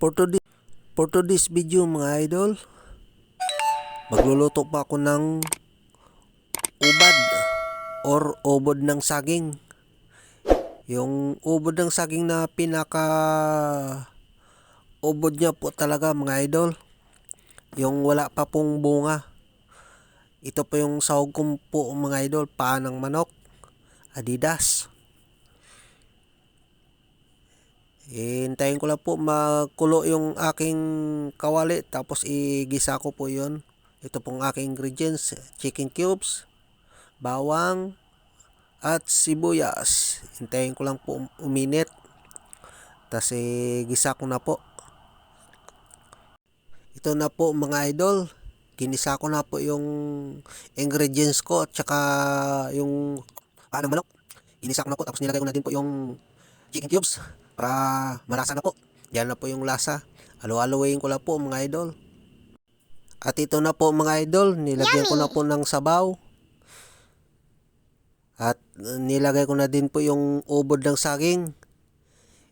For today's video mga idol, magluluto pa ako ng ubad or ubod ng saging. Yung ubod ng saging na pinaka ubod niya po talaga mga idol, yung wala pa pong bunga. Ito po yung sahog ko po mga idol, paa ng manok, Adidas. Hintayin ko lang po makulo yung aking kawali, tapos igisa ko po yon. Ito pong aking ingredients: chicken cubes, bawang, at sibuyas. Hintayin ko lang po uminit, tapos igisa ko na po. Ito na po mga idol, ginisa ko na po yung ingredients ko at saka yung paa ng manok. Ginisa ko na po, tapos nilagay ko na din po yung chicken cubes para malasa na po. Yan na po yung lasa. Halo-haloin ko lang po mga idol. At ito na po mga idol, nilagyan ko na po ng sabaw. At nilagay ko na din po yung ubod ng saging.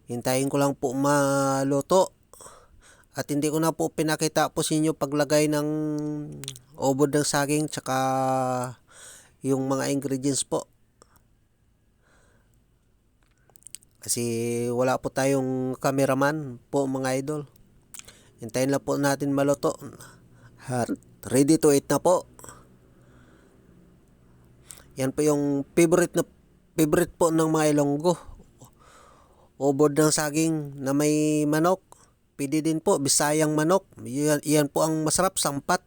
Hintayin ko lang po maluto. At hindi ko na po pinakita po sa inyo paglagay ng ubod ng saging tsaka yung mga ingredients po. Kasi wala po tayong cameraman po mga idol. Hintayin lang po natin maluto. At ready to eat na po. Yan po yung favorite po ng mga Ilonggo. Ubod ng saging na may manok. Pwede din po Bisayang manok. Yan po ang masarap, sampat.